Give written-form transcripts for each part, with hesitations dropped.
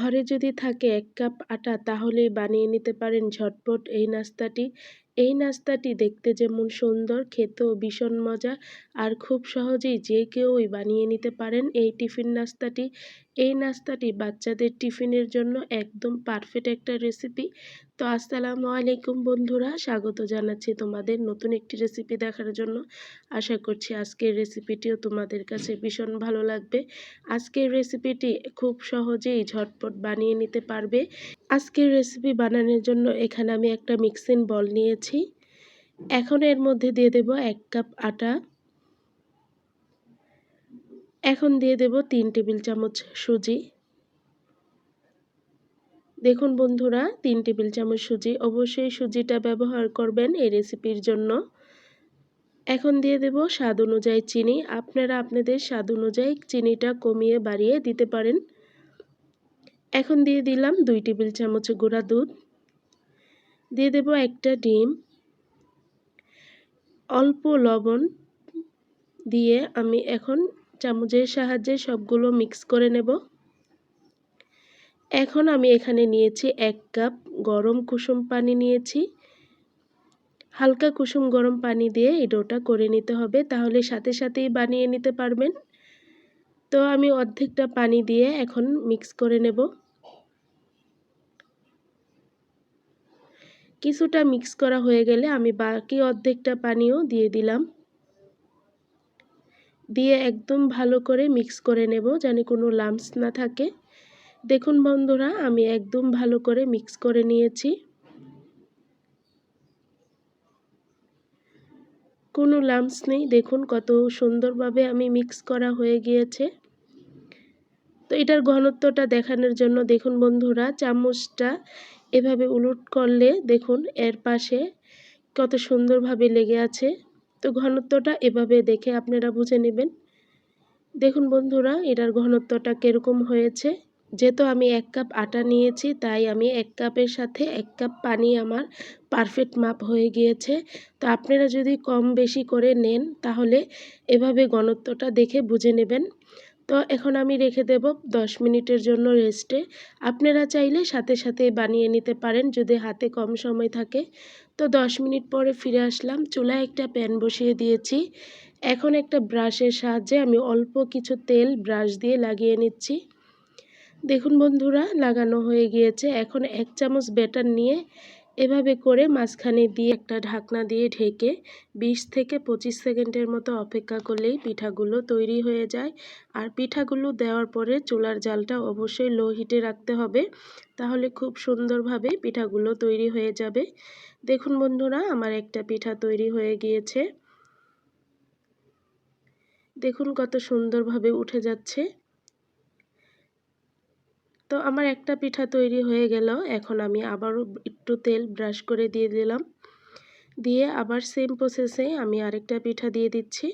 ঘরে যদি থাকে ১ কাপ আটা তাহলেই বানিয়ে নিতে পারেন ঝটপট এই নাস্তাটি। এই নাস্তাটি দেখতে যেমন সুন্দর, খেতেও ভীষণ মজা আর খুব সহজেই যে কেউই বানিয়ে নিতে পারেন এই টিফিন নাস্তাটি। এই নাস্তাটি বাচ্চাদের টিফিনের জন্য একদম পারফেক্ট একটা রেসিপি। তো আসসালামু আলাইকুম বন্ধুরা, স্বাগত জানাচ্ছি তোমাদের নতুন একটি রেসিপি দেখার জন্য। আশা করছি আজকের রেসিপিটিও তোমাদের কাছে ভীষণ ভালো লাগবে। আজকের রেসিপিটি খুব সহজেই ঝটপট বানিয়ে নিতে পারবে। আজকের রেসিপি বানানোর জন্য এখানে আমি একটা মিক্সিং বল নিয়েছি। এখন এর মধ্যে দিয়ে দেব ১ কাপ আটা। এখন দিয়ে দেব ৩ টেবিল চামচ সুজি। দেখুন বন্ধুরা, ৩ টেবিল চামচ সুজি, অবশ্যই সুজিটা ব্যবহার করবেন এই রেসিপির জন্য। এখন দিয়ে দেব স্বাদ অনুযায়ী চিনি। আপনারা আপনাদের স্বাদ অনুযায়ী চিনিটা কমিয়ে বাড়িয়ে দিতে পারেন। এখন দিয়ে দিলাম ২ টেবিল চামচ গুঁড়া দুধ। দিয়ে দেব একটা ডিম। অল্প লবণ দিয়ে আমি এখন চামচের সাহায্যে সবগুলো মিক্স করে নেব। এখন আমি এখানে নিয়েছি ১ কাপ গরম কুসুম পানি নিয়েছি। হালকা কুসুম গরম পানি দিয়ে এই ডোটা করে নিতে হবে, তাহলে সাথে সাথেই বানিয়ে নিতে পারবেন। তো আমি অর্ধেকটা পানি দিয়ে এখন মিক্স করে নেব। কিছুটা মিক্স করা হয়ে গেলে আমি বাকি অর্ধেকটা পানিও দিয়ে দিলাম। দিয়ে একদম ভালো করে মিক্স করে নেব যেন কোনো লাম্পস না থাকে। দেখুন বন্ধুরা, আমি একদম ভালো করে মিক্স করে নিয়েছি। কোনো লাম্পস নেই, দেখুন কত সুন্দরভাবে আমি মিক্স করা হয়ে গিয়েছে। তো এটার ঘনত্বটা দেখানোর জন্য দেখুন বন্ধুরা, চামচটা এভাবে উলট করলে দেখুন এর পাশে কত সুন্দরভাবে লেগে আছে। তো ঘনত্বটা এভাবে দেখে আপনারা বুঝে নেবেন। দেখুন বন্ধুরা, এটার ঘনত্বটা কীরকম হয়েছে। যেহেতু আমি ১ কাপ আটা নিয়েছি, তাই আমি ১ কাপের সাথে ১ কাপ পানি আমার পারফেক্ট মাপ হয়ে গিয়েছে। তো আপনারা যদি কম বেশি করে নেন তাহলে এভাবে ঘনত্বটা দেখে বুঝে নেবেন। তো এখন আমি রেখে দেব ১০ মিনিটের জন্য রেস্টে। আপনারা চাইলে সাথে সাথে বানিয়ে নিতে পারেন যদি হাতে কম সময় থাকে। তো ১০ মিনিট পরে ফিরে আসলাম। চুলায় একটা প্যান বসিয়ে দিয়েছি। এখন একটা ব্রাশের সাহায্যে আমি অল্প কিছু তেল ব্রাশ দিয়ে লাগিয়ে নিচ্ছি। দেখুন বন্ধুরা, লাগানো হয়ে গিয়েছে। এখন ১ চামচ ব্যাটার নিয়ে এভাবে করে মাঝখানে দিয়ে একটা ঢাকনা দিয়ে ঢেকে ২০ থেকে ২৫ সেকেন্ডের মতো অপেক্ষা করলেই পিঠাগুলো তৈরি হয়ে যায়। আর পিঠাগুলো দেওয়ার পরে চুলার জালটা অবশ্যই লো হিটে রাখতে হবে, তাহলে খুব সুন্দরভাবে পিঠাগুলো তৈরি হয়ে যাবে। দেখুন বন্ধুরা, আমার একটা পিঠা তৈরি হয়ে গিয়েছে। দেখুন কত সুন্দরভাবে উঠে যাচ্ছে। তো আমার একটা পিঠা তৈরি হয়ে গেল। এখন আমি আবারও একটু তেল ব্রাশ করে দিয়ে দিলাম। দিয়ে আবার সেম প্রসেসে আমি আরেকটা পিঠা দিয়ে দিচ্ছি।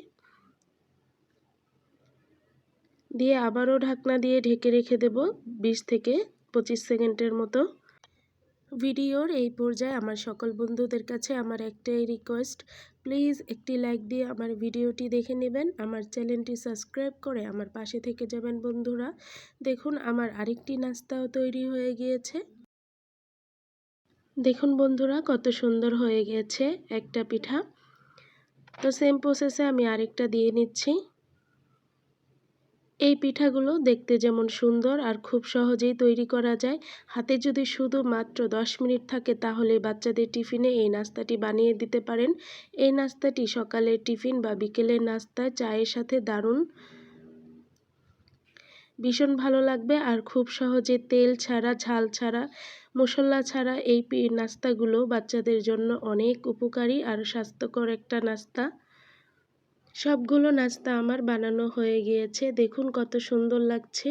দিয়ে আবারও ঢাকনা দিয়ে ঢেকে রেখে দেব ২০ থেকে ২৫ সেকেন্ডের মতো। ভিডিওর এই পর্যায়ে আমার সকল বন্ধুদের কাছে আমার একটাই রিকোয়েস্ট, প্লিজ একটি লাইক দিয়ে আমার ভিডিওটি দেখে নেবেন, আমার চ্যানেলটি সাবস্ক্রাইব করে আমার পাশে থেকে যাবেন বন্ধুরা। দেখুন আমার আরেকটি নাস্তাও তৈরি হয়ে গিয়েছে। দেখুন বন্ধুরা, কত সুন্দর হয়ে গেছে একটা পিঠা। তো সেম প্রসেসে আমি আরেকটা দিয়ে নিচ্ছি। এই পিঠাগুলো দেখতে যেমন সুন্দর আর খুব সহজেই তৈরি করা যায়। হাতে যদি শুধু মাত্র ১০ মিনিট থাকে তাহলে বাচ্চাদের টিফিনে এই নাস্তাটি বানিয়ে দিতে পারেন। এই নাস্তাটি সকালের টিফিন বা বিকেলের নাস্তায় চায়ের সাথে দারুণ ভীষণ ভালো লাগবে। আর খুব সহজে তেল ছাড়া, ঝাল ছাড়া, মশলা ছাড়া এই নাস্তাগুলো বাচ্চাদের জন্য অনেক উপকারী আর স্বাস্থ্যকর একটা নাস্তা। সবগুলো নাস্তা আমার বানানো হয়ে গিয়েছে। দেখুন কত সুন্দর লাগছে।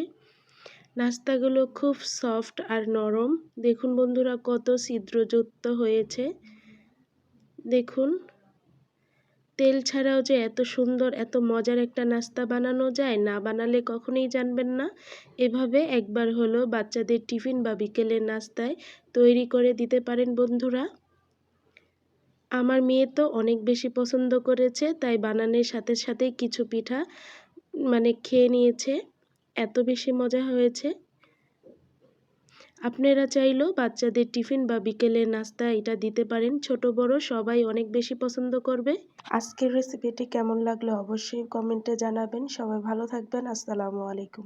নাস্তাগুলো খুব সফট আর নরম। দেখুন বন্ধুরা, কত ছিদ্রযুক্ত হয়েছে। দেখুন তেল ছাড়াও যে এত সুন্দর এত মজার একটা নাস্তা বানানো যায়, না বানালে কখনোই জানবেন না। এভাবে একবার হলেও বাচ্চাদের টিফিন বা বিকেলের নাস্তায় তৈরি করে দিতে পারেন বন্ধুরা। আমার মেয়ে তো অনেক বেশি পছন্দ করেছে, তাই বানানোর সাথে সাথেই কিছু পিঠা খেয়ে নিয়েছে। এত বেশি মজা হয়েছে। আপনারা চাইলেও বাচ্চাদের টিফিন বা বিকেলের নাস্তা এটা দিতে পারেন, ছোট বড় সবাই অনেক বেশি পছন্দ করবে। আজকের রেসিপিটি কেমন লাগলো অবশ্যই কমেন্টে জানাবেন। সবাই ভালো থাকবেন। আসসালামু আলাইকুম।